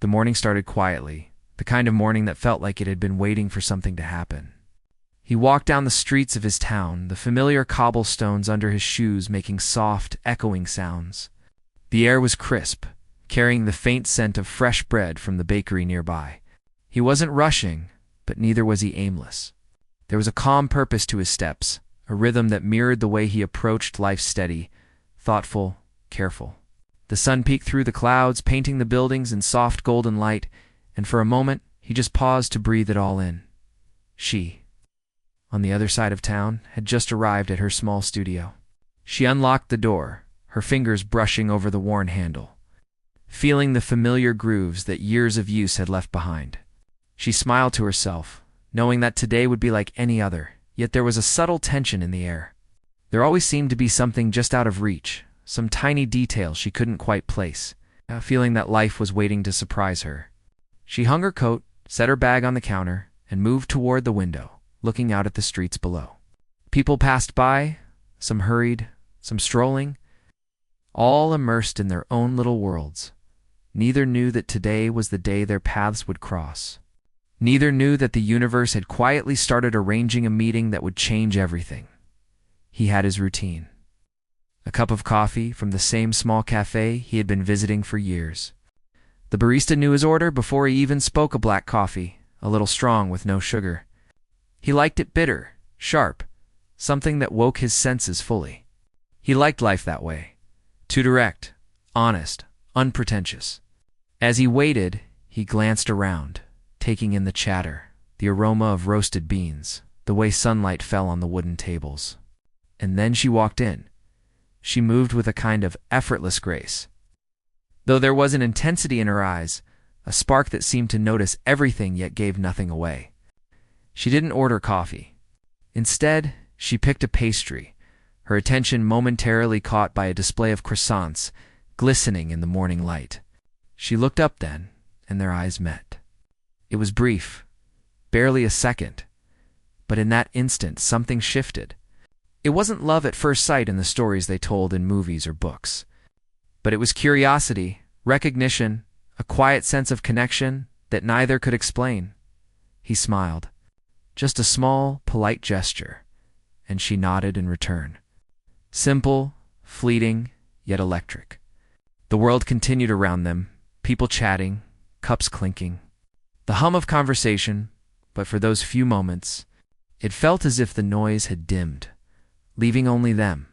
The morning started quietly, the kind of morning that felt like it had been waiting for something to happen. He walked down the streets of his town, the familiar cobblestones under his shoes making soft, echoing sounds. The air was crisp, carrying the faint scent of fresh bread from the bakery nearby. He wasn't rushing, but neither was he aimless. There was a calm purpose to his steps, a rhythm that mirrored the way he approached life, steady, thoughtful, careful. The sun peeked through the clouds, painting the buildings in soft golden light, and for a moment he just paused to breathe it all in. She, on the other side of town, had just arrived at her small studio. She unlocked the door, her fingers brushing over the worn handle, feeling the familiar grooves that years of use had left behind. She smiled to herself, knowing that today would be like any other, yet there was a subtle tension in the air. There always seemed to be something just out of reach, some tiny detail she couldn't quite place, a feeling that life was waiting to surprise her. She hung her coat, set her bag on the counter, and moved toward the window, looking out at the streets below. People passed by, some hurried, some strolling, all immersed in their own little worlds. Neither knew that today was the day their paths would cross. Neither knew that the universe had quietly started arranging a meeting that would change everything. He had his routine. A cup of coffee from the same small cafe he had been visiting for years. The barista knew his order before he even spoke. A black coffee, a little strong with no sugar. He liked it bitter, sharp, something that woke his senses fully. He liked life that way, too direct, honest, unpretentious. As he waited, he glanced around, taking in the chatter, the aroma of roasted beans, the way sunlight fell on the wooden tables. And then she walked in. She moved with a kind of effortless grace. Though there was an intensity in her eyes, a spark that seemed to notice everything yet gave nothing away. She didn't order coffee. Instead, she picked a pastry, her attention momentarily caught by a display of croissants glistening in the morning light. She looked up then, and their eyes met. It was brief, barely a second, but in that instant something shifted. It wasn't love at first sight in the stories they told in movies or books, but it was curiosity, recognition, a quiet sense of connection that neither could explain. He smiled. Just a small, polite gesture, and she nodded in return. Simple, fleeting, yet electric. The world continued around them, people chatting, cups clinking. The hum of conversation, but for those few moments, it felt as if the noise had dimmed, leaving only them.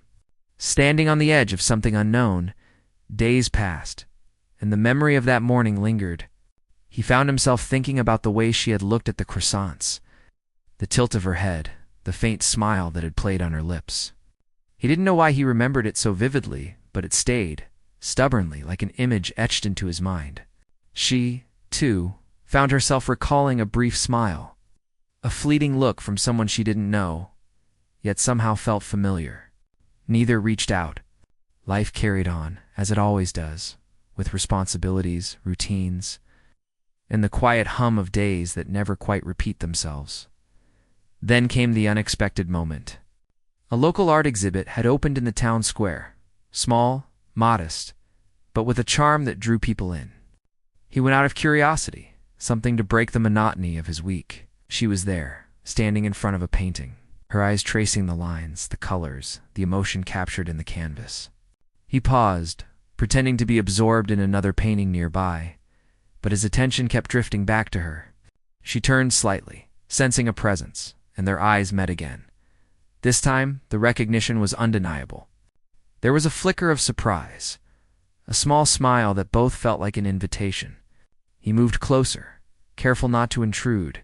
Standing on the edge of something unknown, days passed, and the memory of that morning lingered. He found himself thinking about the way she had looked at the croissants, the tilt of her head, the faint smile that had played on her lips. He didn't know why he remembered it so vividly, but it stayed, stubbornly, like an image etched into his mind. She, too, found herself recalling a brief smile, a fleeting look from someone she didn't know, yet somehow felt familiar. Neither reached out. Life carried on, as it always does, with responsibilities, routines, and the quiet hum of days that never quite repeat themselves. Then came the unexpected moment. A local art exhibit had opened in the town square, small, modest, but with a charm that drew people in. He went out of curiosity, something to break the monotony of his week. She was there, standing in front of a painting, her eyes tracing the lines, the colors, the emotion captured in the canvas. He paused, pretending to be absorbed in another painting nearby, but his attention kept drifting back to her. She turned slightly, sensing a presence, and their eyes met again. This time, the recognition was undeniable. There was a flicker of surprise, a small smile that both felt like an invitation. He moved closer, careful not to intrude,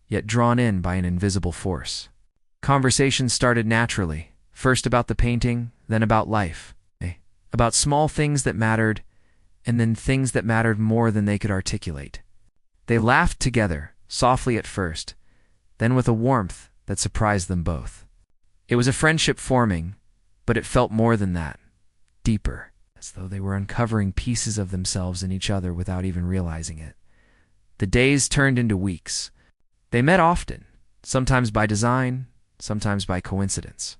yet drawn in by an invisible force. Conversation started naturally, first about the painting, then about life, about small things that mattered, and then things that mattered more than they could articulate. They laughed together, softly at first, then with a warmth that surprised them both. It was a friendship forming, but it felt more than that, deeper, as though they were uncovering pieces of themselves in each other without even realizing it. The days turned into weeks. They met often, sometimes by design, sometimes by coincidence.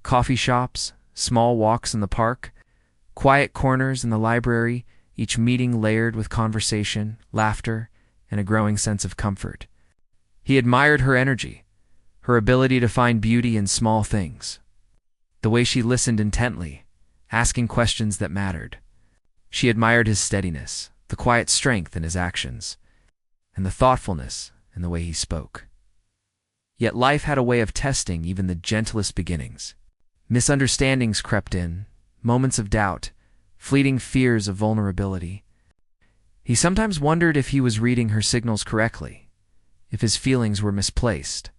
Coffee shops, small walks in the park, quiet corners in the library, each meeting layered with conversation, laughter, and a growing sense of comfort. He admired her energy, her ability to find beauty in small things, the way she listened intently, asking questions that mattered. She admired his steadiness, the quiet strength in his actions, and the thoughtfulness in the way he spoke. Yet life had a way of testing even the gentlest beginnings. Misunderstandings crept in, moments of doubt, fleeting fears of vulnerability. He sometimes wondered if he was reading her signals correctly, if his feelings were misplaced.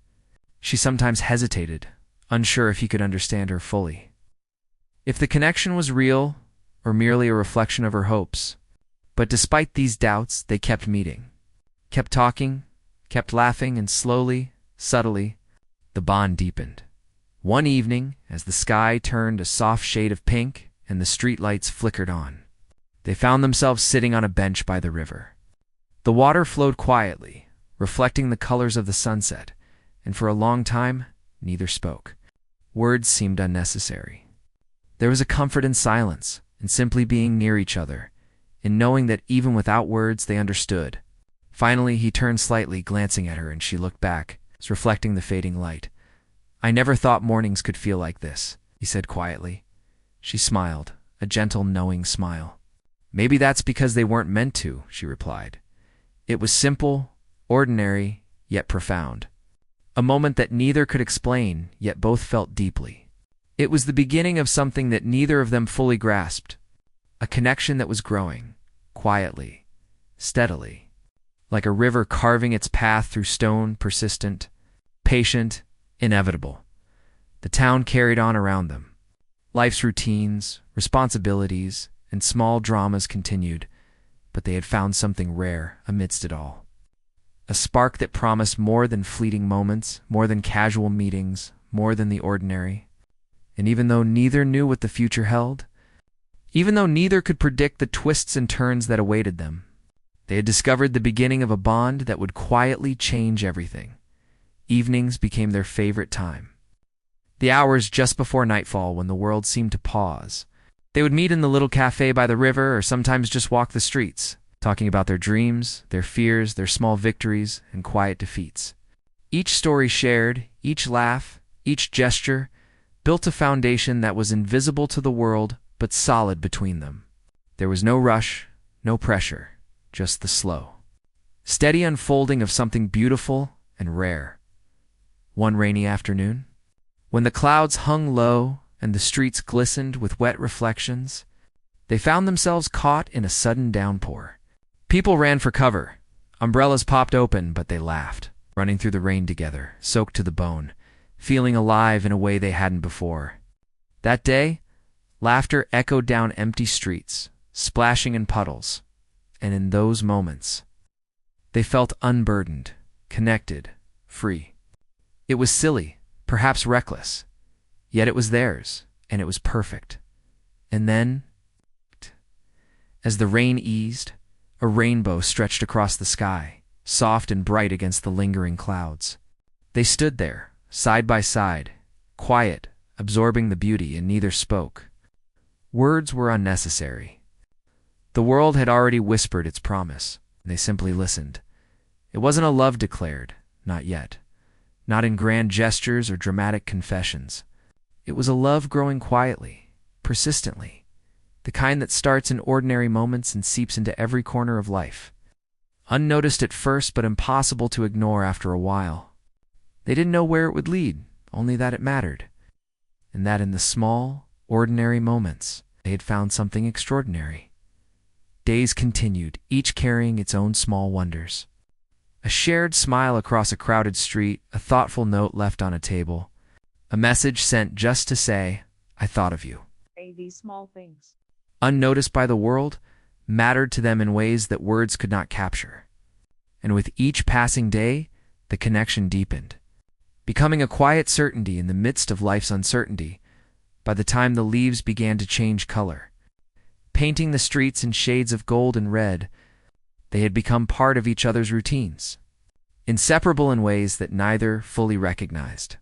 She sometimes hesitated, unsure if he could understand her fully. If the connection was real or merely a reflection of her hopes. But despite these doubts, they kept meeting, kept talking, kept laughing, and slowly, subtly, the bond deepened. One evening, as the sky turned a soft shade of pink and the streetlights flickered on, they found themselves sitting on a bench by the river. The water flowed quietly, reflecting the colors of the sunset, and for a long time, neither spoke. Words seemed unnecessary. There was a comfort in silence, in simply being near each other, in knowing that even without words they understood. Finally, he turned slightly, glancing at her, and she looked back, reflecting the fading light. "I never thought mornings could feel like this," he said quietly. She smiled, a gentle, knowing smile. "Maybe that's because they weren't meant to," she replied. It was simple, ordinary, yet profound. A moment that neither could explain, yet both felt deeply. It was the beginning of something that neither of them fully grasped, a connection that was growing, quietly, steadily, like a river carving its path through stone, persistent, patient, inevitable. The town carried on around them. Life's routines, responsibilities, and small dramas continued, but they had found something rare amidst it all. A spark that promised more than fleeting moments, more than casual meetings, more than the ordinary. And even though neither knew what the future held, even though neither could predict the twists and turns that awaited them, they had discovered the beginning of a bond that would quietly change everything. Evenings became their favorite time. The hours just before nightfall, when the world seemed to pause. They would meet in the little cafe by the river, or sometimes just walk the streets, talking about their dreams, their fears, their small victories, and quiet defeats. Each story shared, each laugh, each gesture, built a foundation that was invisible to the world, but solid between them. There was no rush, no pressure, just the slow, steady unfolding of something beautiful and rare. One rainy afternoon, when the clouds hung low and the streets glistened with wet reflections, they found themselves caught in a sudden downpour. People ran for cover. Umbrellas popped open, but they laughed, running through the rain together, soaked to the bone, feeling alive in a way they hadn't before. That day, laughter echoed down empty streets, splashing in puddles, and in those moments, they felt unburdened, connected, free. It was silly, perhaps reckless, yet it was theirs, and it was perfect. And then, as the rain eased, a rainbow stretched across the sky, soft and bright against the lingering clouds. They stood there, side by side, quiet, absorbing the beauty, and neither spoke. Words were unnecessary. The world had already whispered its promise, and they simply listened. It wasn't a love declared, not yet. Not in grand gestures or dramatic confessions. It was a love growing quietly, persistently, the kind that starts in ordinary moments and seeps into every corner of life. Unnoticed at first, but impossible to ignore after a while. They didn't know where it would lead, only that it mattered, and that in the small, ordinary moments, they had found something extraordinary. Days continued, each carrying its own small wonders. A shared smile across a crowded street, a thoughtful note left on a table, a message sent just to say, "I thought of you." These small things, unnoticed by the world, mattered to them in ways that words could not capture. And with each passing day, the connection deepened, becoming a quiet certainty in the midst of life's uncertainty. By the time the leaves began to change color, painting the streets in shades of gold and red, they had become part of each other's routines, inseparable in ways that neither fully recognized.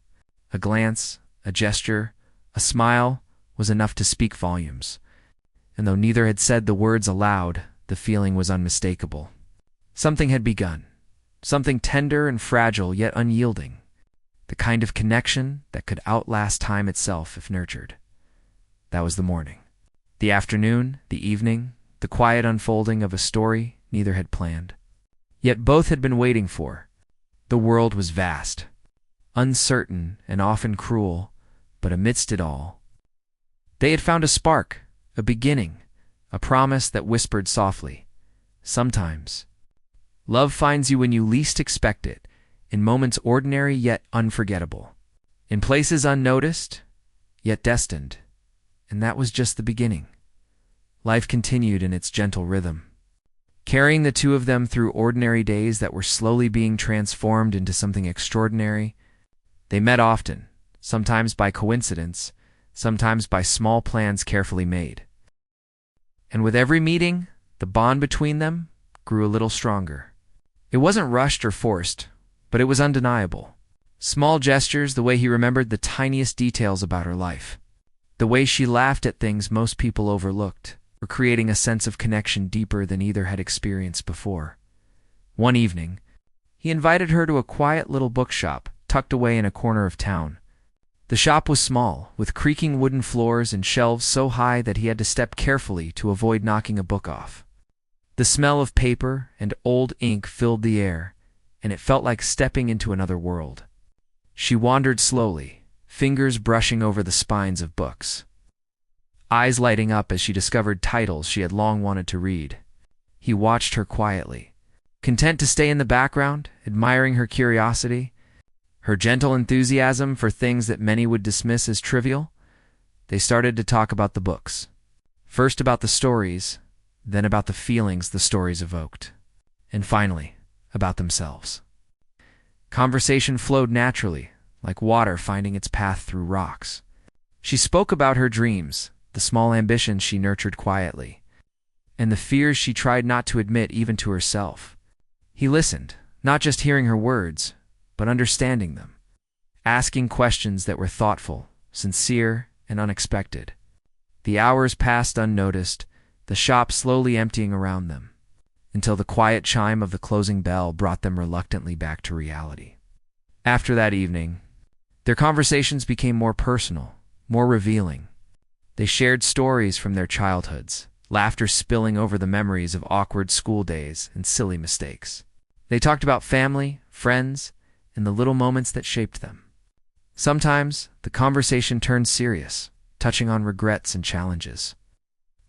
A glance, a gesture, a smile was enough to speak volumes. and though neither had said the words aloud, the feeling was unmistakable. Something had begun, something tender and fragile yet unyielding, the kind of connection that could outlast time itself if nurtured. That was the morning. The afternoon, the evening, the quiet unfolding of a story neither had planned. Yet both had been waiting for. The world was vast, uncertain and often cruel, but amidst it all, they had found a spark, a beginning, a promise that whispered softly, "Sometimes, love finds you when you least expect it, in moments ordinary yet unforgettable, in places unnoticed, yet destined." And that was just the beginning. Life continued in its gentle rhythm, carrying the two of them through ordinary days that were slowly being transformed into something extraordinary. They met often, sometimes by coincidence, sometimes by small plans carefully made. And with every meeting, the bond between them grew a little stronger. It wasn't rushed or forced, but it was undeniable. Small gestures, the way he remembered the tiniest details about her life, the way she laughed at things most people overlooked, were creating a sense of connection deeper than either had experienced before. One evening, he invited her to a quiet little bookshop tucked away in a corner of town. The shop was small, with creaking wooden floors and shelves so high that he had to step carefully to avoid knocking a book off. The smell of paper and old ink filled the air, and it felt like stepping into another world. She wandered slowly, fingers brushing over the spines of books, eyes lighting up as she discovered titles she had long wanted to read. He watched her quietly, content to stay in the background, admiring her curiosity, her gentle enthusiasm for things that many would dismiss as trivial. They started to talk about the books. First about the stories, then about the feelings the stories evoked, and finally, about themselves. Conversation flowed naturally, like water finding its path through rocks. She spoke about her dreams, the small ambitions she nurtured quietly, and the fears she tried not to admit even to herself. He listened, not just hearing her words, but understanding them, asking questions that were thoughtful, sincere, and unexpected. The hours passed unnoticed, the shop slowly emptying around them, until the quiet chime of the closing bell brought them reluctantly back to reality. After that evening, their conversations became more personal, more revealing. They shared stories from their childhoods, laughter spilling over the memories of awkward school days and silly mistakes. They talked about family, friends, and the little moments that shaped them. Sometimes, the conversation turned serious, touching on regrets and challenges,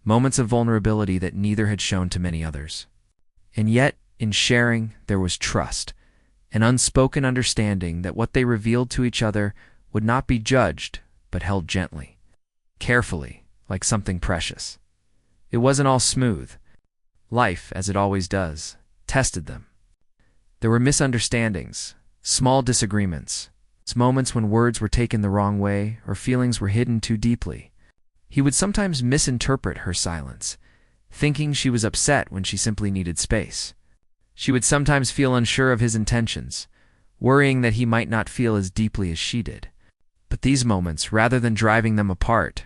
moments of vulnerability that neither had shown to many others. And yet, in sharing, there was trust, an unspoken understanding that what they revealed to each other would not be judged, but held gently, carefully, like something precious. It wasn't all smooth. Life, as it always does, tested them. There were misunderstandings, small disagreements, moments when words were taken the wrong way or feelings were hidden too deeply. He would sometimes misinterpret her silence, thinking she was upset when she simply needed space. She would sometimes feel unsure of his intentions, worrying that he might not feel as deeply as she did. But these moments, rather than driving them apart,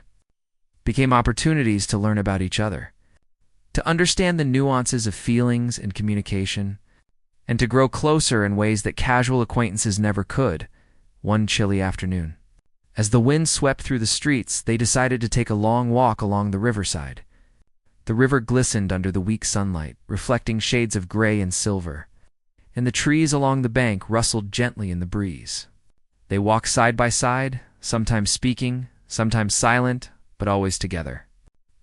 became opportunities to learn about each other, to understand the nuances of feelings and communication, and to grow closer in ways that casual acquaintances never could. One chilly afternoon, as the wind swept through the streets, they decided to take a long walk along the riverside. The river glistened under the weak sunlight, reflecting shades of gray and silver, and the trees along the bank rustled gently in the breeze. They walked side by side, sometimes speaking, sometimes silent, but always together.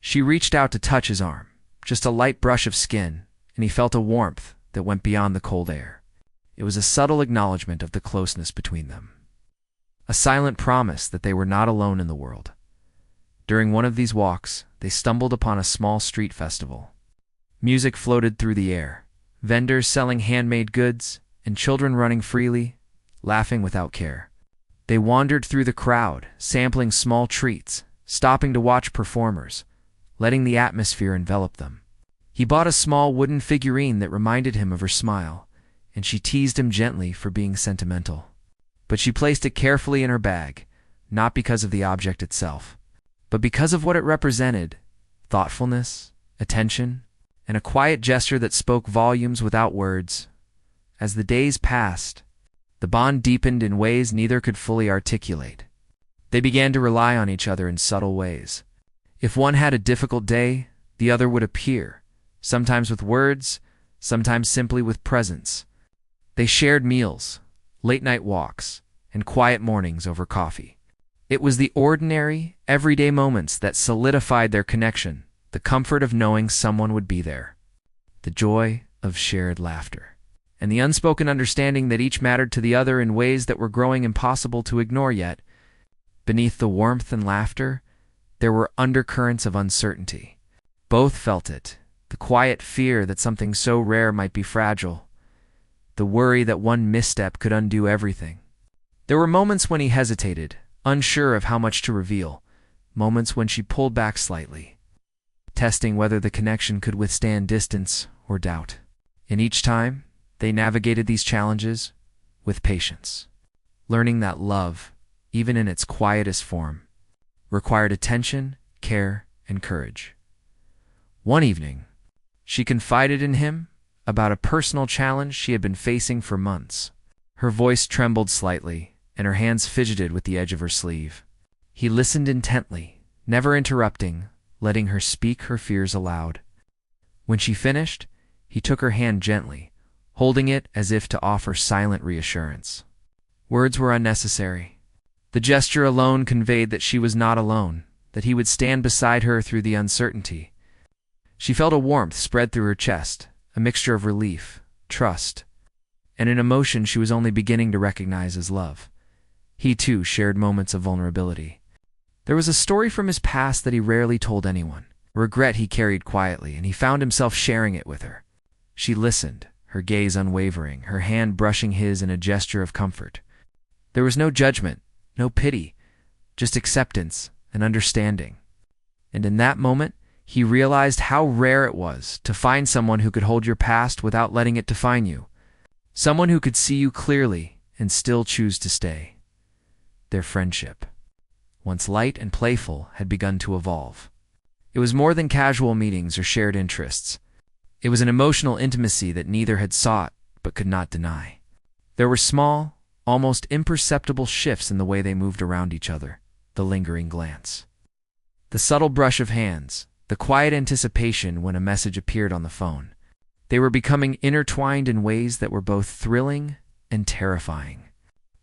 She reached out to touch his arm, just a light brush of skin, and he felt a warmth that went beyond the cold air. It was a subtle acknowledgement of the closeness between them, a silent promise that they were not alone in the world. During one of these walks, they stumbled upon a small street festival. Music floated through the air, vendors selling handmade goods, and children running freely, laughing without care. They wandered through the crowd, sampling small treats, stopping to watch performers, letting the atmosphere envelop them. He bought a small wooden figurine that reminded him of her smile, and she teased him gently for being sentimental. But she placed it carefully in her bag, not because of the object itself, but because of what it represented, thoughtfulness, attention, and a quiet gesture that spoke volumes without words. As the days passed, the bond deepened in ways neither could fully articulate. They began to rely on each other in subtle ways. If one had a difficult day, the other would appear, sometimes with words, sometimes simply with presence. They shared meals, late-night walks, and quiet mornings over coffee. It was the ordinary, everyday moments that solidified their connection, the comfort of knowing someone would be there, the joy of shared laughter, and the unspoken understanding that each mattered to the other in ways that were growing impossible to ignore yet. Beneath the warmth and laughter, there were undercurrents of uncertainty. Both felt it, the quiet fear that something so rare might be fragile, the worry that one misstep could undo everything. There were moments when he hesitated, unsure of how much to reveal, moments when she pulled back slightly, testing whether the connection could withstand distance or doubt. And each time, they navigated these challenges with patience, learning that love, even in its quietest form, required attention, care, and courage. One evening, she confided in him about a personal challenge she had been facing for months. Her voice trembled slightly, and her hands fidgeted with the edge of her sleeve. He listened intently, never interrupting, letting her speak her fears aloud. When she finished, he took her hand gently, holding it as if to offer silent reassurance. Words were unnecessary. The gesture alone conveyed that she was not alone, that he would stand beside her through the uncertainty. She felt a warmth spread through her chest, a mixture of relief, trust, and an emotion she was only beginning to recognize as love. He, too, shared moments of vulnerability. There was a story from his past that he rarely told anyone, a regret he carried quietly, and he found himself sharing it with her. She listened, her gaze unwavering, her hand brushing his in a gesture of comfort. There was no judgment, no pity, just acceptance and understanding. And in that moment, he realized how rare it was to find someone who could hold your past without letting it define you, someone who could see you clearly and still choose to stay. Their friendship, once light and playful, had begun to evolve. It was more than casual meetings or shared interests. It was an emotional intimacy that neither had sought but could not deny. There were small, almost imperceptible shifts in the way they moved around each other, the lingering glance, the subtle brush of hands, the quiet anticipation when a message appeared on the phone. They were becoming intertwined in ways that were both thrilling and terrifying.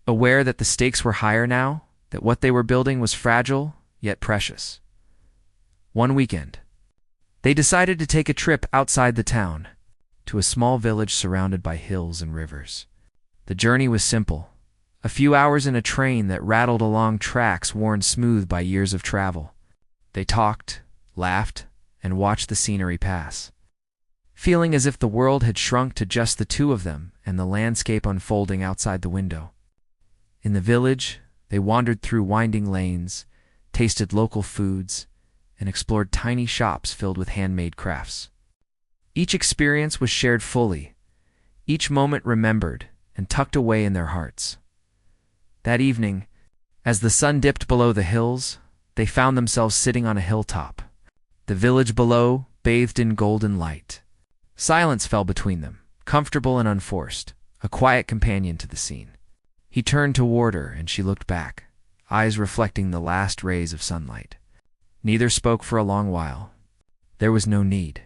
Aware that the stakes were higher now, that what they were building was fragile, yet precious. One weekend, they decided to take a trip outside the town, to a small village surrounded by hills and rivers. The journey was simple, a few hours in a train that rattled along tracks worn smooth by years of travel. They talked, laughed, and watched the scenery pass, feeling as if the world had shrunk to just the two of them and the landscape unfolding outside the window. In the village, they wandered through winding lanes, tasted local foods, and explored tiny shops filled with handmade crafts. Each experience was shared fully, each moment remembered and tucked away in their hearts. That evening, as the sun dipped below the hills, they found themselves sitting on a hilltop. The village below bathed in golden light. Silence fell between them, comfortable and unforced, a quiet companion to the scene. He turned toward her, and she looked back, eyes reflecting the last rays of sunlight. Neither spoke for a long while. There was no need.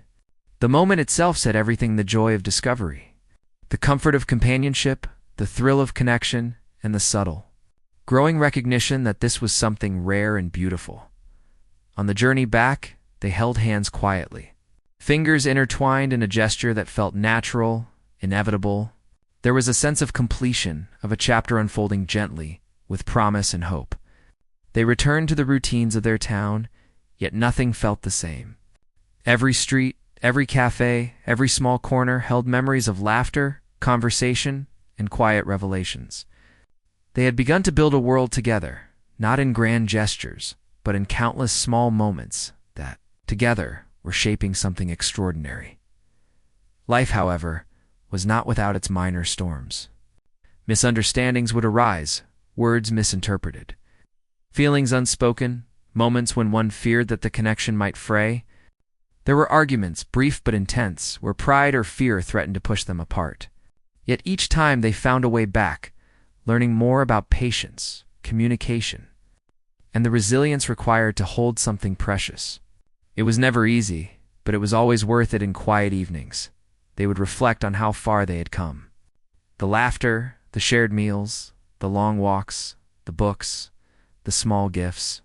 The moment itself said everything: the joy of discovery, the comfort of companionship, the thrill of connection, and the subtle, growing recognition that this was something rare and beautiful. On the journey back, they held hands quietly, fingers intertwined in a gesture that felt natural, inevitable. There was a sense of completion, of a chapter unfolding gently, with promise and hope. They returned to the routines of their town, yet nothing felt the same. Every street, every cafe, every small corner held memories of laughter, conversation, and quiet revelations. They had begun to build a world together, not in grand gestures, but in countless small moments that, together, were shaping something extraordinary. Life, however, was not without its minor storms. Misunderstandings would arise, words misinterpreted, feelings unspoken, moments when one feared that the connection might fray. There were arguments, brief but intense, where pride or fear threatened to push them apart. Yet each time they found a way back, learning more about patience, communication, and the resilience required to hold something precious. It was never easy, but it was always worth it. In quiet evenings, they would reflect on how far they had come. The laughter, the shared meals, the long walks, the books, the small gifts,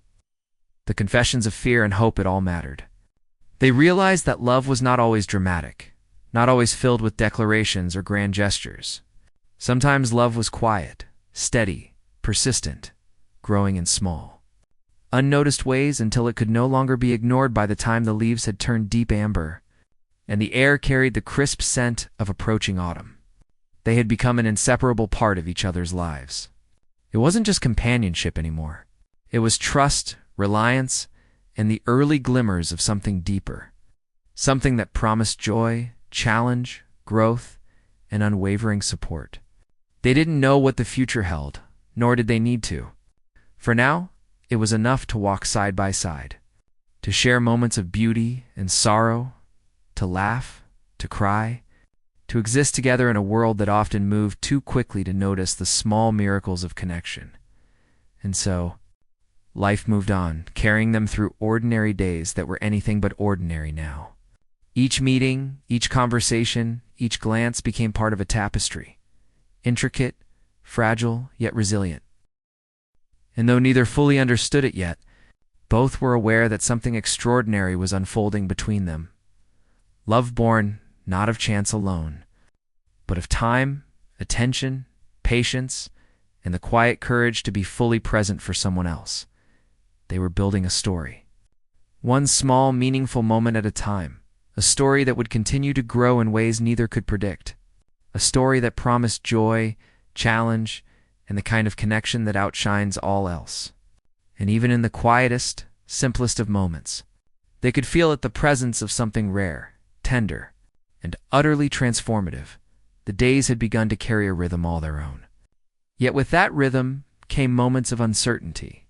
the confessions of fear and hope, it all mattered. They realized that love was not always dramatic, not always filled with declarations or grand gestures. Sometimes love was quiet, steady, persistent, growing in small, unnoticed ways until it could no longer be ignored by the time the leaves had turned deep amber, and the air carried the crisp scent of approaching autumn. They had become an inseparable part of each other's lives. It wasn't just companionship anymore. It was trust, reliance, and the early glimmers of something deeper, something that promised joy, challenge, growth, and unwavering support. They didn't know what the future held, nor did they need to. For now, it was enough to walk side by side, to share moments of beauty and sorrow, to laugh, to cry, to exist together in a world that often moved too quickly to notice the small miracles of connection. And so, life moved on, carrying them through ordinary days that were anything but ordinary now. Each meeting, each conversation, each glance became part of a tapestry, intricate, fragile, yet resilient. And though neither fully understood it yet, both were aware that something extraordinary was unfolding between them. Love born not of chance alone, but of time, attention, patience, and the quiet courage to be fully present for someone else. They were building a story. One small, meaningful moment at a time. A story that would continue to grow in ways neither could predict. A story that promised joy, challenge, and the kind of connection that outshines all else. And even in the quietest, simplest of moments, they could feel it, the presence of something rare, tender, and utterly transformative. The days had begun to carry a rhythm all their own. Yet with that rhythm came moments of uncertainty.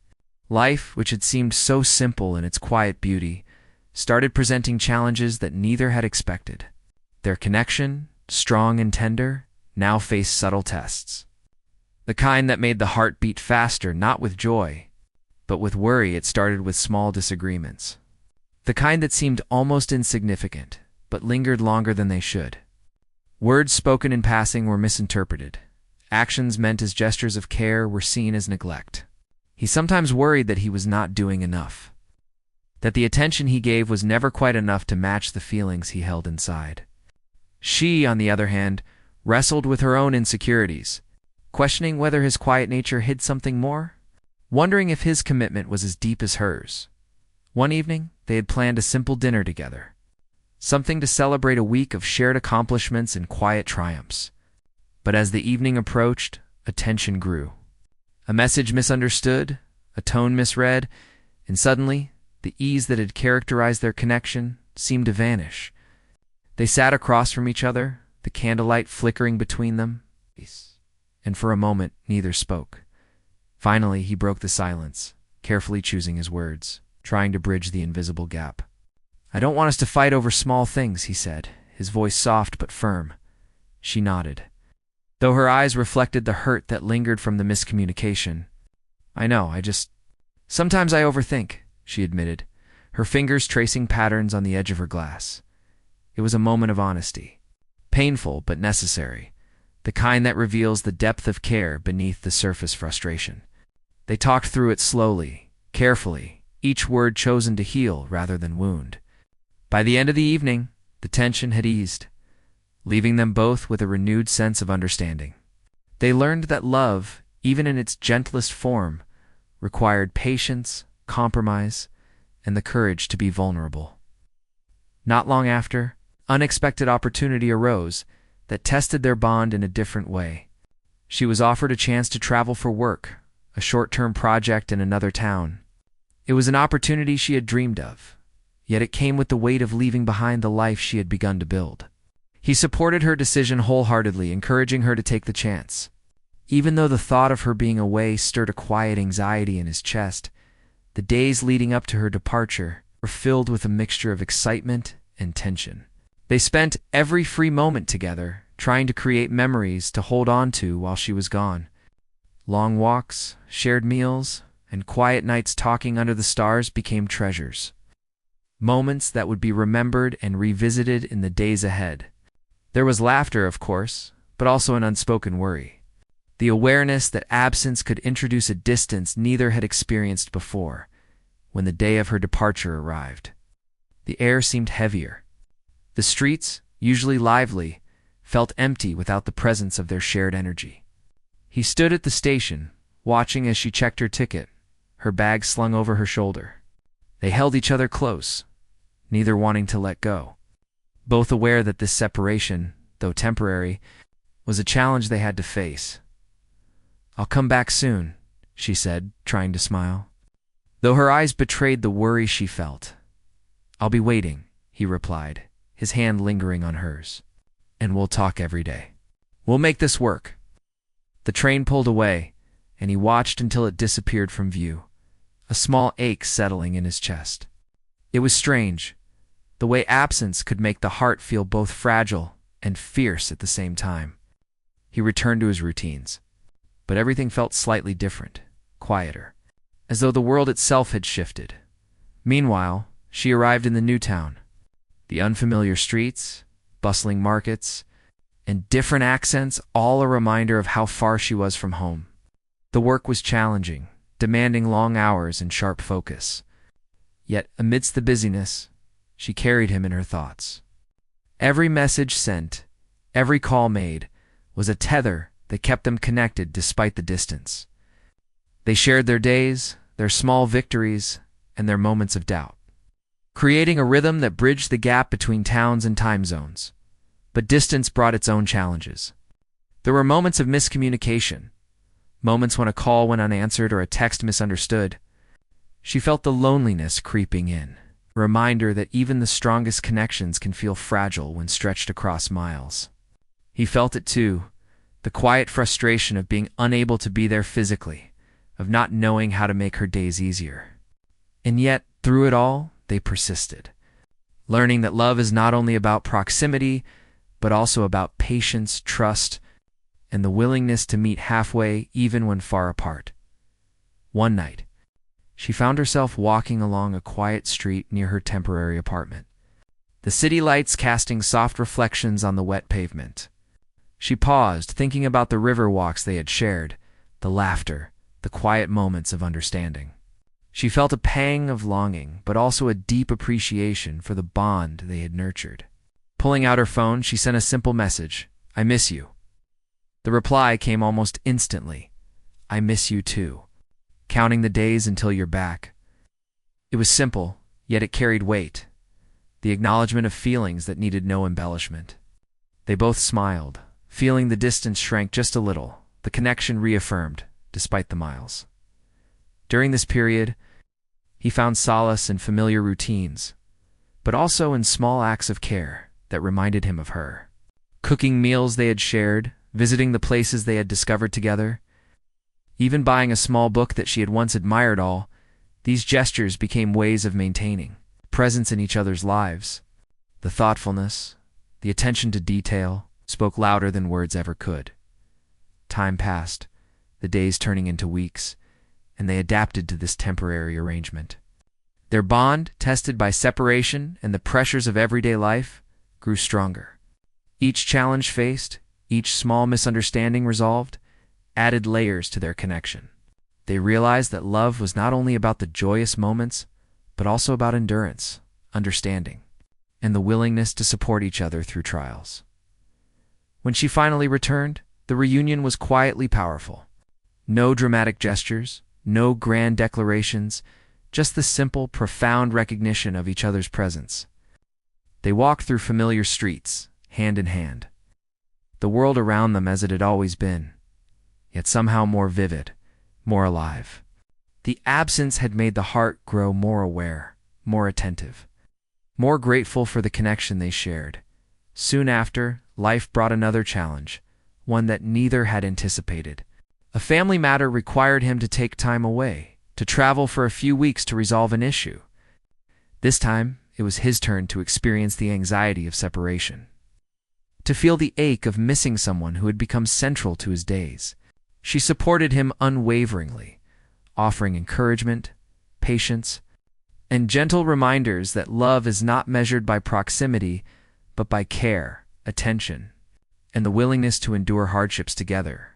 Life, which had seemed so simple in its quiet beauty, started presenting challenges that neither had expected. Their connection, strong and tender, now faced subtle tests. The kind that made the heart beat faster, not with joy, but with worry. It started with small disagreements. The kind that seemed almost insignificant, but lingered longer than they should. Words spoken in passing were misinterpreted. Actions meant as gestures of care were seen as neglect. He sometimes worried that he was not doing enough, that the attention he gave was never quite enough to match the feelings he held inside. She, on the other hand, wrestled with her own insecurities, questioning whether his quiet nature hid something more, wondering if his commitment was as deep as hers. One evening, they had planned a simple dinner together, something to celebrate a week of shared accomplishments and quiet triumphs. But as the evening approached, a tension grew. A message misunderstood, a tone misread, and suddenly, the ease that had characterized their connection seemed to vanish. They sat across from each other, the candlelight flickering between them, and for a moment neither spoke. Finally, he broke the silence, carefully choosing his words, trying to bridge the invisible gap. "I don't want us to fight over small things," he said, his voice soft but firm. She nodded, though her eyes reflected the hurt that lingered from the miscommunication. "I know, sometimes I overthink," she admitted, her fingers tracing patterns on the edge of her glass. It was a moment of honesty, painful but necessary, the kind that reveals the depth of care beneath the surface frustration. They talked through it slowly, carefully, each word chosen to heal rather than wound. By the end of the evening, the tension had eased, leaving them both with a renewed sense of understanding. They learned that love, even in its gentlest form, required patience, compromise, and the courage to be vulnerable. Not long after, unexpected opportunity arose that tested their bond in a different way. She was offered a chance to travel for work, a short-term project in another town. It was an opportunity she had dreamed of, yet it came with the weight of leaving behind the life she had begun to build. He supported her decision wholeheartedly, encouraging her to take the chance. Even though the thought of her being away stirred a quiet anxiety in his chest, the days leading up to her departure were filled with a mixture of excitement and tension. They spent every free moment together, trying to create memories to hold on to while she was gone. Long walks, shared meals, and quiet nights talking under the stars became treasures. Moments that would be remembered and revisited in the days ahead. There was laughter, of course, but also an unspoken worry. The awareness that absence could introduce a distance neither had experienced before. When the day of her departure arrived, the air seemed heavier. The streets, usually lively, felt empty without the presence of their shared energy. He stood at the station, watching as she checked her ticket, her bag slung over her shoulder. They held each other close, neither wanting to let go. Both aware that this separation, though temporary, was a challenge they had to face. "I'll come back soon," she said, trying to smile, though her eyes betrayed the worry she felt. "I'll be waiting," he replied, his hand lingering on hers. "And we'll talk every day. We'll make this work." The train pulled away, and he watched until it disappeared from view, a small ache settling in his chest. It was strange, the way absence could make the heart feel both fragile and fierce at the same time. He returned to his routines, but everything felt slightly different, quieter, as though the world itself had shifted. Meanwhile, she arrived in the new town. The unfamiliar streets, bustling markets, and different accents, all a reminder of how far she was from home. The work was challenging, demanding long hours and sharp focus. Yet, amidst the busyness, she carried him in her thoughts. Every message sent, every call made, was a tether that kept them connected despite the distance. They shared their days, their small victories, and their moments of doubt, creating a rhythm that bridged the gap between towns and time zones. But distance brought its own challenges. There were moments of miscommunication, moments when a call went unanswered or a text misunderstood. She felt the loneliness creeping in, a reminder that even the strongest connections can feel fragile when stretched across miles. He felt it too, the quiet frustration of being unable to be there physically, of not knowing how to make her days easier. And yet, through it all, they persisted, learning that love is not only about proximity, but also about patience, trust, and the willingness to meet halfway even when far apart. One night, she found herself walking along a quiet street near her temporary apartment, the city lights casting soft reflections on the wet pavement. She paused, thinking about the river walks they had shared, the laughter, the quiet moments of understanding. She felt a pang of longing, but also a deep appreciation for the bond they had nurtured. Pulling out her phone, she sent a simple message, "I miss you." The reply came almost instantly, "I miss you too. Counting the days until you're back." It was simple, yet it carried weight, the acknowledgement of feelings that needed no embellishment. They both smiled, feeling the distance shrank just a little, the connection reaffirmed, despite the miles. During this period, he found solace in familiar routines, but also in small acts of care that reminded him of her. Cooking meals they had shared, visiting the places they had discovered together, even buying a small book that she had once admired. All these gestures became ways of maintaining presence in each other's lives. The thoughtfulness, the attention to detail, spoke louder than words ever could. Time passed, the days turning into weeks, and they adapted to this temporary arrangement. Their bond, tested by separation and the pressures of everyday life, grew stronger. Each challenge faced, each small misunderstanding resolved, added layers to their connection. They realized that love was not only about the joyous moments, but also about endurance, understanding, and the willingness to support each other through trials. When she finally returned, the reunion was quietly powerful. No dramatic gestures, no grand declarations, just the simple, profound recognition of each other's presence. They walked through familiar streets, hand in hand. The world around them as it had always been, yet somehow more vivid, more alive. The absence had made the heart grow more aware, more attentive, more grateful for the connection they shared. Soon after, life brought another challenge, one that neither had anticipated. A family matter required him to take time away, to travel for a few weeks to resolve an issue. This time, it was his turn to experience the anxiety of separation, to feel the ache of missing someone who had become central to his days. She supported him unwaveringly, offering encouragement, patience, and gentle reminders that love is not measured by proximity, but by care, attention, and the willingness to endure hardships together.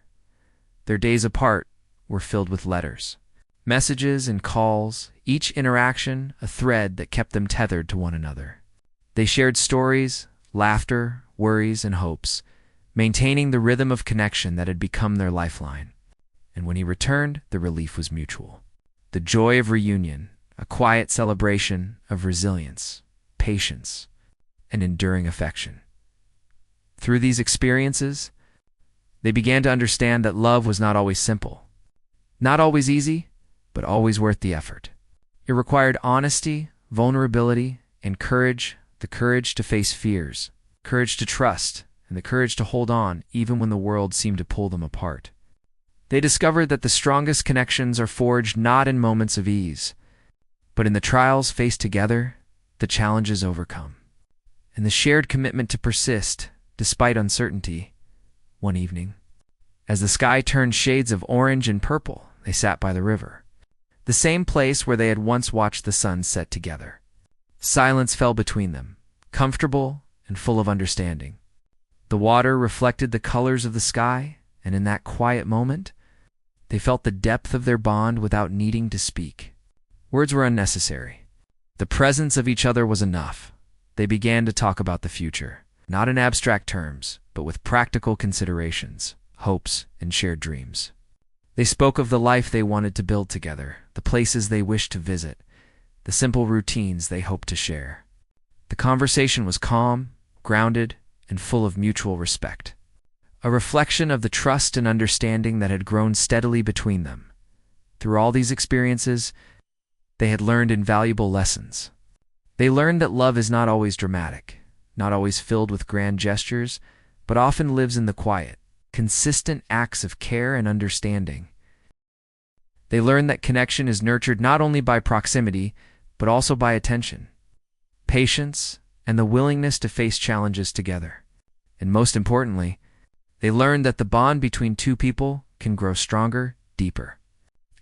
Their days apart were filled with letters, messages, and calls, each interaction a thread that kept them tethered to one another. They shared stories, laughter, worries, and hopes, maintaining the rhythm of connection that had become their lifeline. And when he returned, the relief was mutual. The joy of reunion, a quiet celebration of resilience, patience, and enduring affection. Through these experiences, they began to understand that love was not always simple, not always easy, but always worth the effort. It required honesty, vulnerability, and courage, the courage to face fears, courage to trust, and the courage to hold on even when the world seemed to pull them apart. They discovered that the strongest connections are forged not in moments of ease, but in the trials faced together, the challenges overcome, and the shared commitment to persist despite uncertainty. One evening, as the sky turned shades of orange and purple, they sat by the river, the same place where they had once watched the sun set together. Silence fell between them, comfortable and full of understanding. The water reflected the colors of the sky, and in that quiet moment, they felt the depth of their bond without needing to speak. Words were unnecessary. The presence of each other was enough. They began to talk about the future, not in abstract terms, but with practical considerations, hopes, and shared dreams. They spoke of the life they wanted to build together, the places they wished to visit, the simple routines they hoped to share. The conversation was calm, grounded, and full of mutual respect, a reflection of the trust and understanding that had grown steadily between them. Through all these experiences, they had learned invaluable lessons. They learned that love is not always dramatic, not always filled with grand gestures, but often lives in the quiet, consistent acts of care and understanding. They learned that connection is nurtured not only by proximity, but also by attention, patience, and the willingness to face challenges together. And most importantly, they learned that the bond between two people can grow stronger, deeper,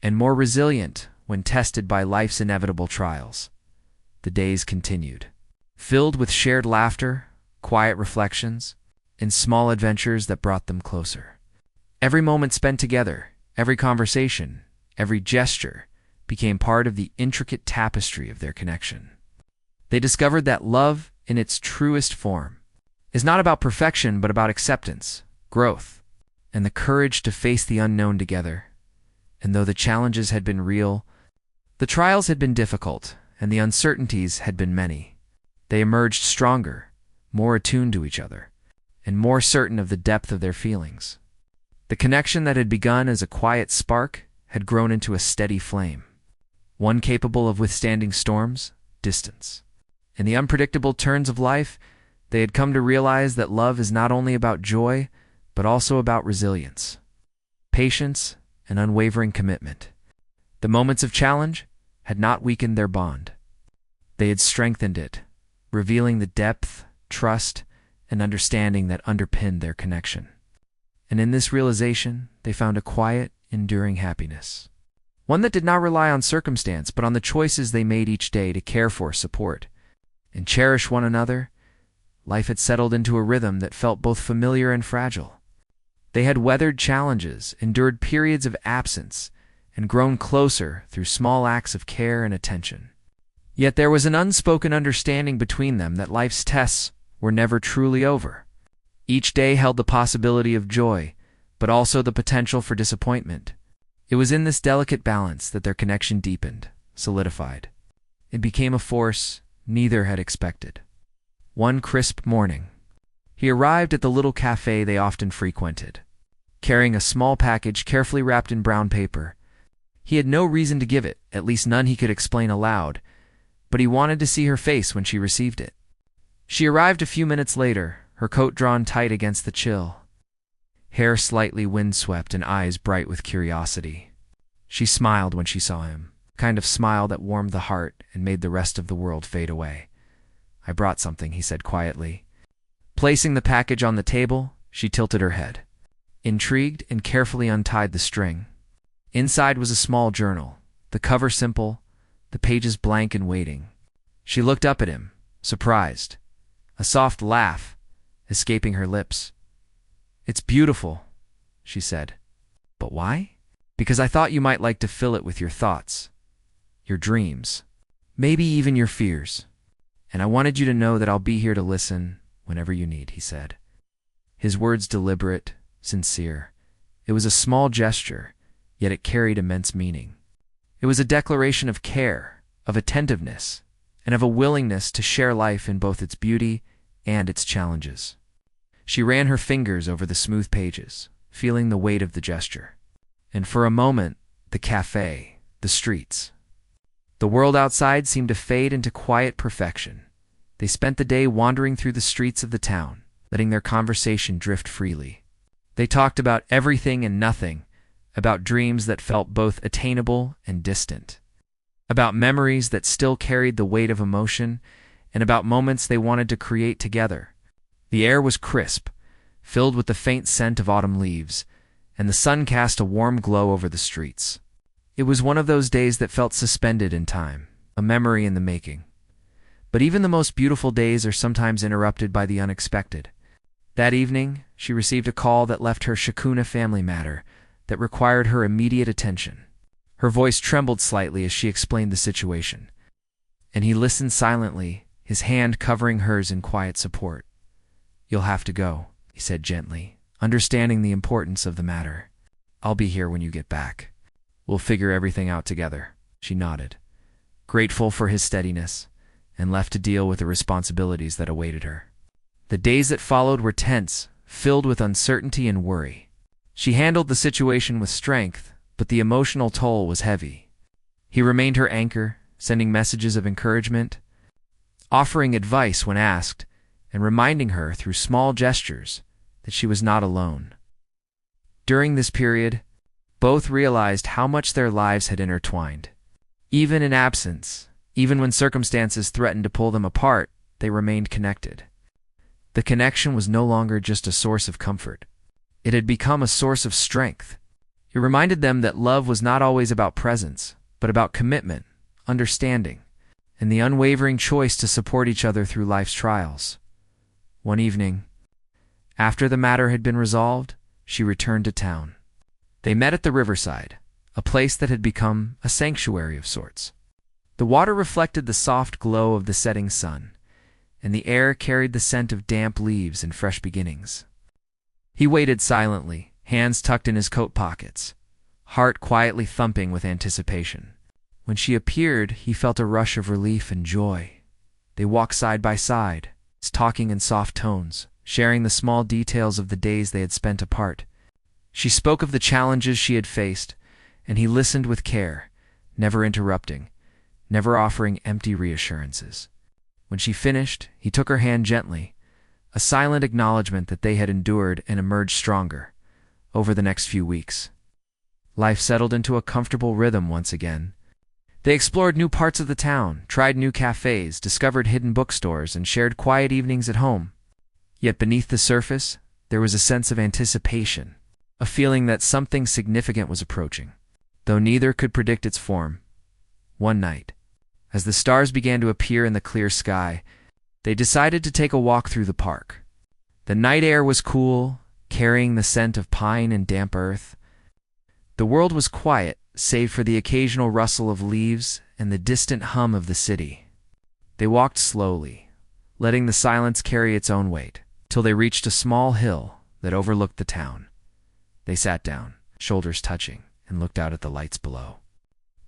and more resilient when tested by life's inevitable trials. The days continued, filled with shared laughter, quiet reflections, and small adventures that brought them closer. Every moment spent together, every conversation, every gesture became part of the intricate tapestry of their connection. They discovered that love, in its truest form, is not about perfection but about acceptance, growth, and the courage to face the unknown together. And though the challenges had been real, the trials had been difficult, and the uncertainties had been many, they emerged stronger, more attuned to each other, and more certain of the depth of their feelings. The connection that had begun as a quiet spark had grown into a steady flame, one capable of withstanding storms, distance, and the unpredictable turns of life. They had come to realize that love is not only about joy, but also about resilience, patience, and unwavering commitment. The moments of challenge had not weakened their bond. They had strengthened it, revealing the depth, trust, and understanding that underpinned their connection. And in this realization, they found a quiet, enduring happiness, one that did not rely on circumstance, but on the choices they made each day to care for, support, and cherish one another. Life had settled into a rhythm that felt both familiar and fragile. They had weathered challenges, endured periods of absence, and grown closer through small acts of care and attention. Yet there was an unspoken understanding between them that life's tests were never truly over. Each day held the possibility of joy, but also the potential for disappointment. It was in this delicate balance that their connection deepened, solidified. It became a force neither had expected. One crisp morning, he arrived at the little cafe they often frequented, carrying a small package carefully wrapped in brown paper. He had no reason to give it, at least none he could explain aloud, but he wanted to see her face when she received it. She arrived a few minutes later, her coat drawn tight against the chill, hair slightly windswept and eyes bright with curiosity. She smiled when she saw him, a kind of smile that warmed the heart and made the rest of the world fade away. I brought something, he said quietly. Placing the package on the table, she tilted her head, intrigued, and carefully untied the string. Inside was a small journal, the cover simple, the pages blank and waiting. She looked up at him, surprised, a soft laugh escaping her lips. "It's beautiful," she said. "But why?" "Because I thought you might like to fill it with your thoughts, your dreams, maybe even your fears. And I wanted you to know that I'll be here to listen whenever you need," he said. His words deliberate, sincere. It was a small gesture, yet it carried immense meaning. It was a declaration of care, of attentiveness, and of a willingness to share life in both its beauty and its challenges. She ran her fingers over the smooth pages, feeling the weight of the gesture. And for a moment, the cafe, the streets, the world outside seemed to fade into quiet perfection. They spent the day wandering through the streets of the town, letting their conversation drift freely. They talked about everything and nothing, about dreams that felt both attainable and distant, about memories that still carried the weight of emotion, and about moments they wanted to create together. The air was crisp, filled with the faint scent of autumn leaves, and the sun cast a warm glow over the streets. It was one of those days that felt suspended in time, a memory in the making. But even the most beautiful days are sometimes interrupted by the unexpected. That evening, she received a call that left her Shakuna family matter, that required her immediate attention. Her voice trembled slightly as she explained the situation, and he listened silently, his hand covering hers in quiet support. "You'll have to go," he said gently, understanding the importance of the matter. "I'll be here when you get back. We'll figure everything out together." She nodded, grateful for his steadiness, and left to deal with the responsibilities that awaited her. The days that followed were tense, filled with uncertainty and worry. She handled the situation with strength, but the emotional toll was heavy. He remained her anchor, sending messages of encouragement, offering advice when asked, and reminding her through small gestures that she was not alone. During this period, both realized how much their lives had intertwined. Even in absence, even when circumstances threatened to pull them apart, they remained connected. The connection was no longer just a source of comfort. It had become a source of strength. It reminded them that love was not always about presence, but about commitment, understanding, and the unwavering choice to support each other through life's trials. One evening, after the matter had been resolved, she returned to town. They met at the riverside, a place that had become a sanctuary of sorts. The water reflected the soft glow of the setting sun, and the air carried the scent of damp leaves and fresh beginnings. He waited silently, hands tucked in his coat pockets, heart quietly thumping with anticipation. When she appeared, he felt a rush of relief and joy. They walked side by side, talking in soft tones, sharing the small details of the days they had spent apart. She spoke of the challenges she had faced, and he listened with care, never interrupting, never offering empty reassurances. When she finished, he took her hand gently, a silent acknowledgement that they had endured and emerged stronger. Over the next few weeks, life settled into a comfortable rhythm once again. They explored new parts of the town, tried new cafes, discovered hidden bookstores, and shared quiet evenings at home. Yet beneath the surface, there was a sense of anticipation, a feeling that something significant was approaching, though neither could predict its form. One night, as the stars began to appear in the clear sky, they decided to take a walk through the park. The night air was cool, carrying the scent of pine and damp earth. The world was quiet, save for the occasional rustle of leaves and the distant hum of the city. They walked slowly, letting the silence carry its own weight, till they reached a small hill that overlooked the town. They sat down, shoulders touching, and looked out at the lights below.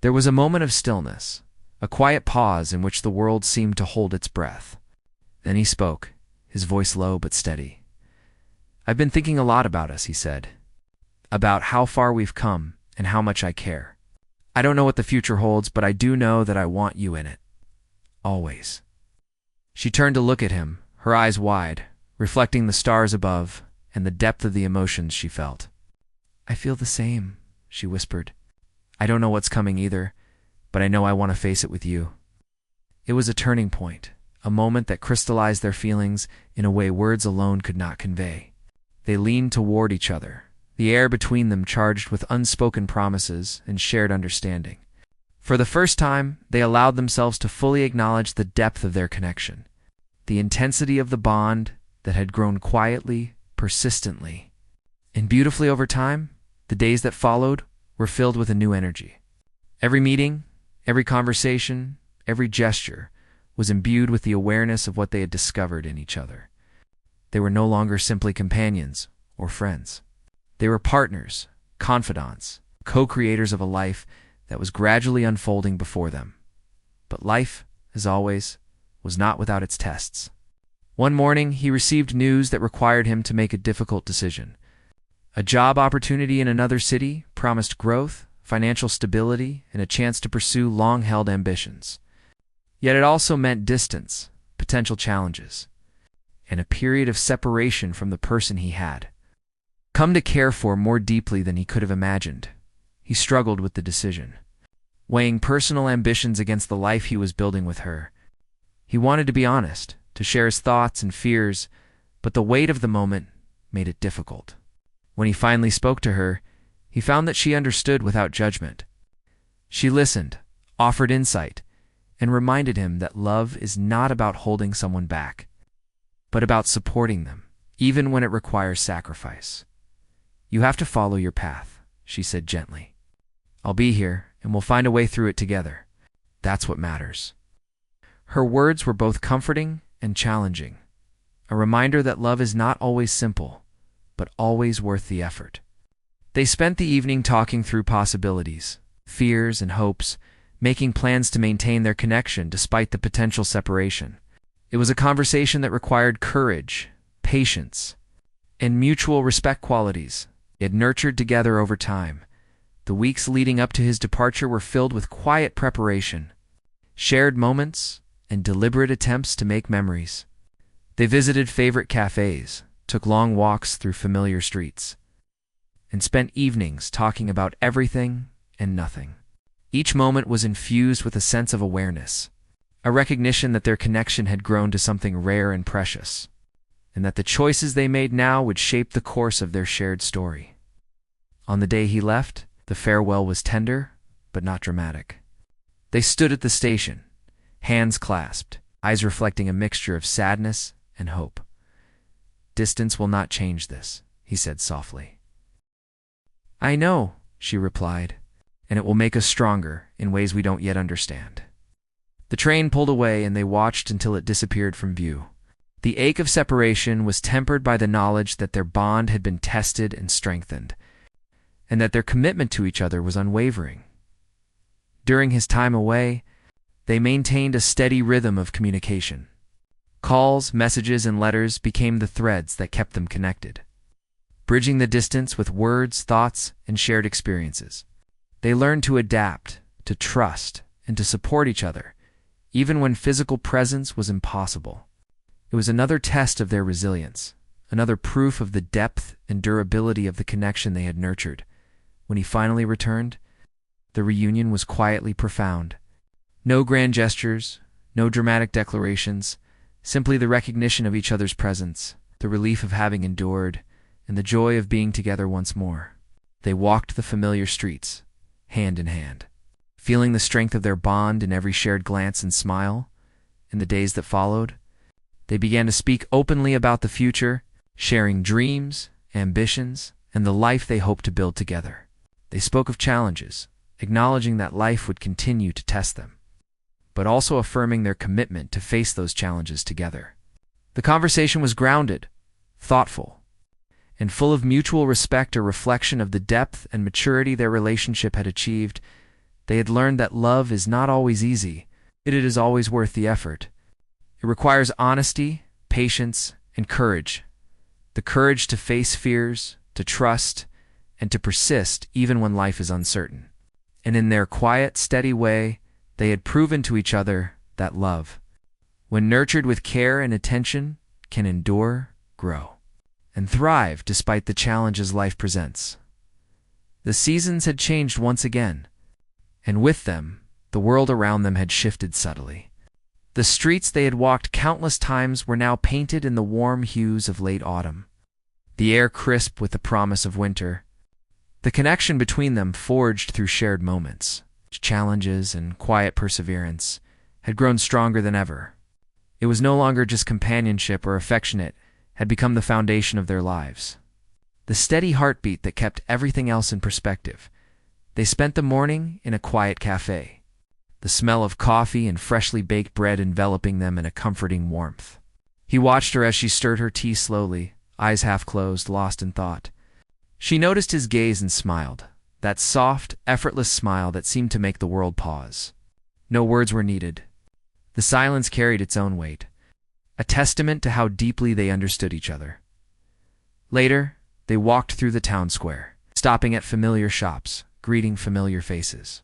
There was a moment of stillness, a quiet pause in which the world seemed to hold its breath. Then he spoke, his voice low but steady. "I've been thinking a lot about us," he said. "About how far we've come and how much I care. I don't know what the future holds, but I do know that I want you in it. Always." She turned to look at him, her eyes wide, reflecting the stars above and the depth of the emotions she felt. "I feel the same," she whispered. "I don't know what's coming either, but I know I want to face it with you." It was a turning point, a moment that crystallized their feelings in a way words alone could not convey. They leaned toward each other, the air between them charged with unspoken promises and shared understanding. For the first time, they allowed themselves to fully acknowledge the depth of their connection, the intensity of the bond that had grown quietly, persistently. And beautifully over time, the days that followed were filled with a new energy. Every meeting, every conversation, every gesture was imbued with the awareness of what they had discovered in each other. They were no longer simply companions or friends. They were partners, confidants, co-creators of a life that was gradually unfolding before them. But life, as always, was not without its tests. One morning, he received news that required him to make a difficult decision. A job opportunity in another city promised growth, financial stability, and a chance to pursue long-held ambitions. Yet it also meant distance, potential challenges, and a period of separation from the person he had come to care for more deeply than he could have imagined. He struggled with the decision, weighing personal ambitions against the life he was building with her. He wanted to be honest, to share his thoughts and fears, but the weight of the moment made it difficult. When he finally spoke to her, he found that she understood without judgment. She listened, offered insight, and reminded him that love is not about holding someone back, but about supporting them, even when it requires sacrifice. "You have to follow your path," she said gently. "I'll be here, and we'll find a way through it together. That's what matters." Her words were both comforting and challenging, a reminder that love is not always simple, but always worth the effort. They spent the evening talking through possibilities, fears, and hopes, making plans to maintain their connection despite the potential separation. It was a conversation that required courage, patience, and mutual respect qualities they had nurtured together over time. The weeks leading up to his departure were filled with quiet preparation, shared moments, and deliberate attempts to make memories. They visited favorite cafes, took long walks through familiar streets, and spent evenings talking about everything and nothing. Each moment was infused with a sense of awareness, a recognition that their connection had grown to something rare and precious, and that the choices they made now would shape the course of their shared story. On the day he left, the farewell was tender, but not dramatic. They stood at the station, hands clasped, eyes reflecting a mixture of sadness and hope. "Distance will not change this," he said softly. "I know," she replied, "and it will make us stronger in ways we don't yet understand." The train pulled away and they watched until it disappeared from view. The ache of separation was tempered by the knowledge that their bond had been tested and strengthened, and that their commitment to each other was unwavering. During his time away, they maintained a steady rhythm of communication. Calls, messages, and letters became the threads that kept them connected, bridging the distance with words, thoughts, and shared experiences. They learned to adapt, to trust, and to support each other, even when physical presence was impossible. It was another test of their resilience, another proof of the depth and durability of the connection they had nurtured. When he finally returned, the reunion was quietly profound. No grand gestures, no dramatic declarations, simply the recognition of each other's presence, the relief of having endured, and the joy of being together once more. They walked the familiar streets, hand in hand, feeling the strength of their bond in every shared glance and smile. In the days that followed, they began to speak openly about the future, sharing dreams, ambitions, and the life they hoped to build together. They spoke of challenges, acknowledging that life would continue to test them, but also affirming their commitment to face those challenges together. The conversation was grounded, thoughtful, and full of mutual respect, a reflection of the depth and maturity their relationship had achieved. They had learned that love is not always easy, yet it is always worth the effort. It requires honesty, patience, and courage. The courage to face fears, to trust, and to persist even when life is uncertain. And in their quiet, steady way, they had proven to each other that love, when nurtured with care and attention, can endure, grow, and thrive despite the challenges life presents. The seasons had changed once again, and with them, the world around them had shifted subtly. The The streets they had walked countless times were now painted in the warm hues of late autumn, the air crisp with the promise of winter. The connection between them, forged through shared moments, challenges, and quiet perseverance, had grown stronger than ever. It was no longer just companionship or affectionate, had become the foundation of their lives. The steady heartbeat that kept everything else in perspective. They spent the morning in a quiet cafe, the smell of coffee and freshly baked bread enveloping them in a comforting warmth. He watched her as she stirred her tea slowly, eyes half closed, lost in thought. She noticed his gaze and smiled, that soft, effortless smile that seemed to make the world pause. No words were needed. The silence carried its own weight, a testament to how deeply they understood each other. Later, they walked through the town square, stopping at familiar shops, greeting familiar faces.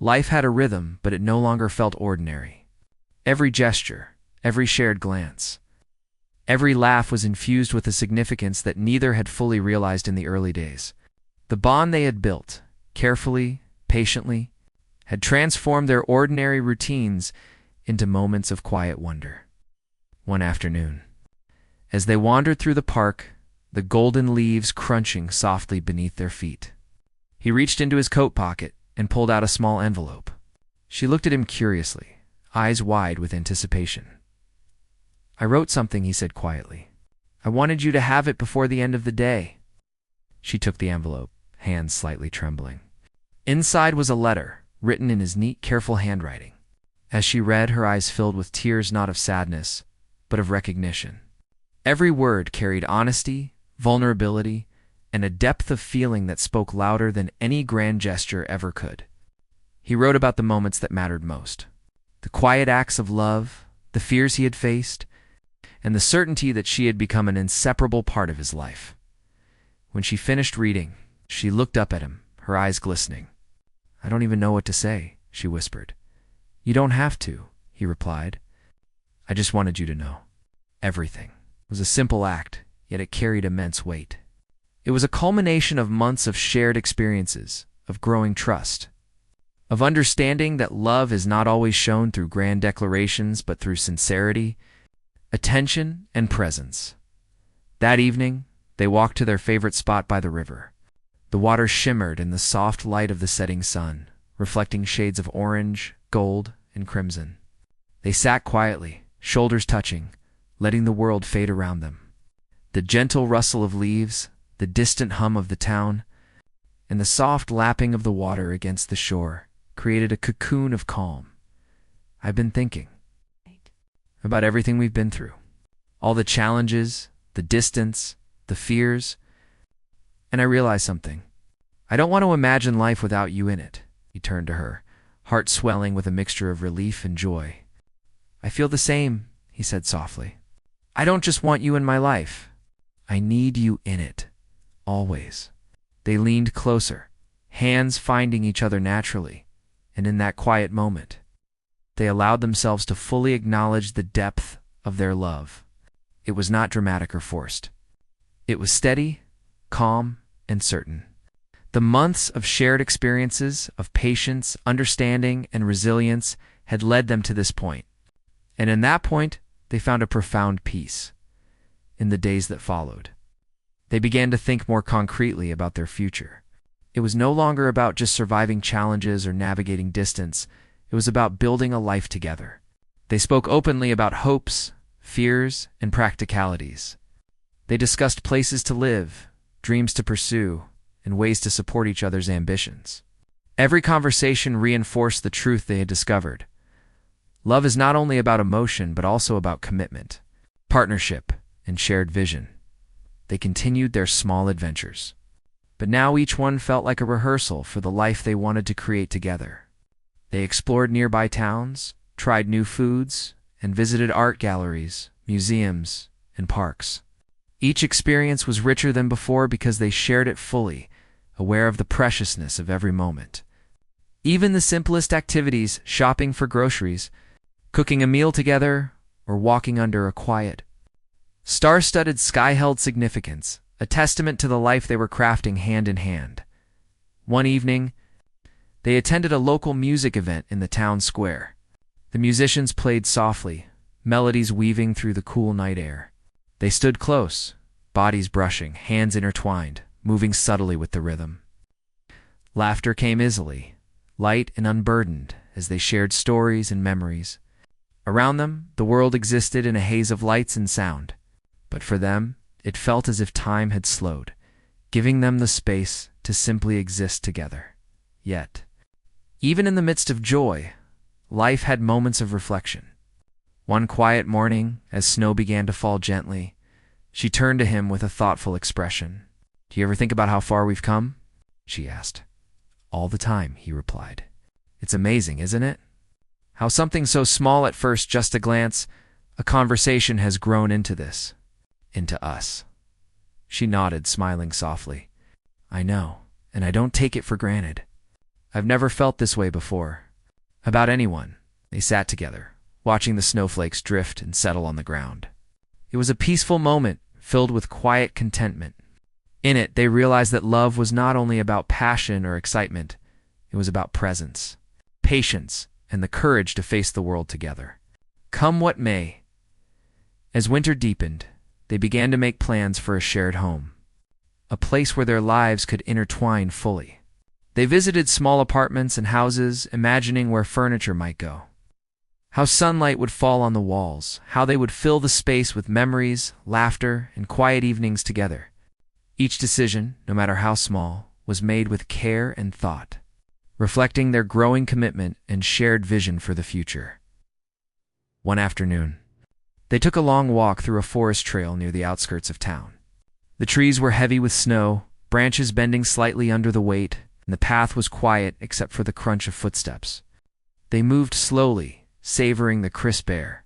Life had a rhythm, but it no longer felt ordinary. Every gesture, every shared glance, every laugh was infused with a significance that neither had fully realized in the early days. The bond they had built, carefully, patiently, had transformed their ordinary routines into moments of quiet wonder. One afternoon, as they wandered through the park, the golden leaves crunching softly beneath their feet, he reached into his coat pocket and pulled out a small envelope. She looked at him curiously, eyes wide with anticipation. "I wrote something," he said quietly. "I wanted you to have it before the end of the day." She took the envelope, hands slightly trembling. Inside was a letter, written in his neat, careful handwriting. As she read, her eyes filled with tears not of sadness, but of recognition. Every word carried honesty, vulnerability, and a depth of feeling that spoke louder than any grand gesture ever could. He wrote about the moments that mattered most, the quiet acts of love, the fears he had faced, and the certainty that she had become an inseparable part of his life. When she finished reading, she looked up at him, her eyes glistening. "I don't even know what to say," she whispered. "You don't have to," he replied. "I just wanted you to know." Everything. It was a simple act, yet it carried immense weight. It was a culmination of months of shared experiences, of growing trust, of understanding that love is not always shown through grand declarations but through sincerity, attention, and presence. That evening, they walked to their favorite spot by the river. The water shimmered in the soft light of the setting sun, reflecting shades of orange, gold, and crimson. They sat quietly, shoulders touching, letting the world fade around them. The gentle rustle of leaves, the distant hum of the town, and the soft lapping of the water against the shore created a cocoon of calm. "I've been thinking about everything we've been through, all the challenges, the distance, the fears, and I realized something. I don't want to imagine life without you in it." He turned to her, heart swelling with a mixture of relief and joy. "I feel the same," he said softly. "I don't just want you in my life. I need you in it, always." They leaned closer, hands finding each other naturally, and in that quiet moment, they allowed themselves to fully acknowledge the depth of their love. It was not dramatic or forced. It was steady, calm, and certain. The months of shared experiences, of patience, understanding, and resilience had led them to this point. And in that point, they found a profound peace. In the days that followed, they began to think more concretely about their future. It was no longer about just surviving challenges or navigating distance. It was about building a life together. They spoke openly about hopes, fears, and practicalities. They discussed places to live, dreams to pursue, and ways to support each other's ambitions. Every conversation reinforced the truth they had discovered. Love is not only about emotion, but also about commitment, partnership, and shared vision. They continued their small adventures. But now each one felt like a rehearsal for the life they wanted to create together. They explored nearby towns, tried new foods, and visited art galleries, museums, and parks. Each experience was richer than before because they shared it fully, aware of the preciousness of every moment. Even the simplest activities, shopping for groceries, cooking a meal together, or walking under a quiet, star-studded sky held significance, a testament to the life they were crafting hand in hand. One evening, they attended a local music event in the town square. The musicians played softly, melodies weaving through the cool night air. They stood close, bodies brushing, hands intertwined, moving subtly with the rhythm. Laughter came easily, light and unburdened, as they shared stories and memories. Around them, the world existed in a haze of lights and sound, but for them, it felt as if time had slowed, giving them the space to simply exist together. Yet, even in the midst of joy, life had moments of reflection. One quiet morning, as snow began to fall gently, she turned to him with a thoughtful expression. "Do you ever think about how far we've come?" she asked. "All the time," he replied. "It's amazing, isn't it? How something so small at first, just a glance, a conversation has grown into this, into us." She nodded, smiling softly. "I know, and I don't take it for granted. I've never felt this way before. About anyone." They sat together, watching the snowflakes drift and settle on the ground. It was a peaceful moment, filled with quiet contentment. In it, they realized that love was not only about passion or excitement, it was about presence, patience, and the courage to face the world together. Come what may. As winter deepened, they began to make plans for a shared home, a place where their lives could intertwine fully. They visited small apartments and houses, imagining where furniture might go, how sunlight would fall on the walls, how they would fill the space with memories, laughter, and quiet evenings together. Each decision, no matter how small, was made with care and thought, reflecting their growing commitment and shared vision for the future. One afternoon, they took a long walk through a forest trail near the outskirts of town. The trees were heavy with snow, branches bending slightly under the weight, and the path was quiet except for the crunch of footsteps. They moved slowly, savoring the crisp air,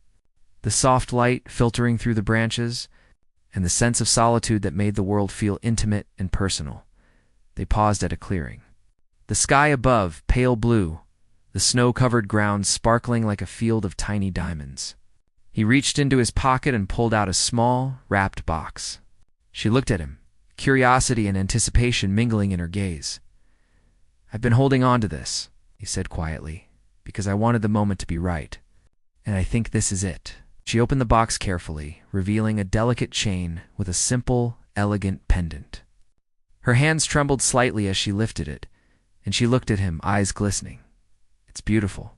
the soft light filtering through the branches, and the sense of solitude that made the world feel intimate and personal. They paused at a clearing. The sky above, pale blue, the snow-covered ground sparkling like a field of tiny diamonds. He reached into his pocket and pulled out a small, wrapped box. She looked at him, curiosity and anticipation mingling in her gaze. "I've been holding on to this," he said quietly, "because I wanted the moment to be right. And I think this is it." She opened the box carefully, revealing a delicate chain with a simple, elegant pendant. Her hands trembled slightly as she lifted it, and she looked at him, eyes glistening. "It's beautiful,"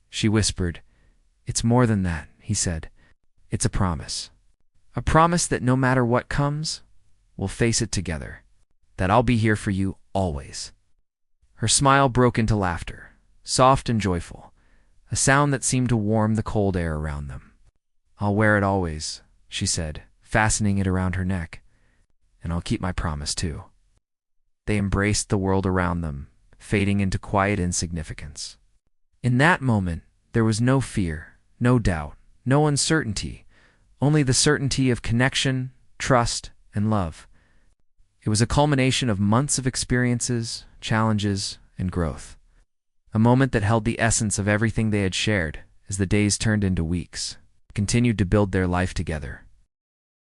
she whispered. "It's more than that," he said. "It's a promise. A promise that no matter what comes, we'll face it together. That I'll be here for you always." Her smile broke into laughter, soft and joyful, a sound that seemed to warm the cold air around them. "I'll wear it always," she said, fastening it around her neck. "And I'll keep my promise too." They embraced the world around them, fading into quiet insignificance. In that moment, there was no fear, no doubt, no uncertainty, only the certainty of connection, trust, and love. It was a culmination of months of experiences, challenges, and growth. A moment that held the essence of everything they had shared as the days turned into weeks, continued to build their life together.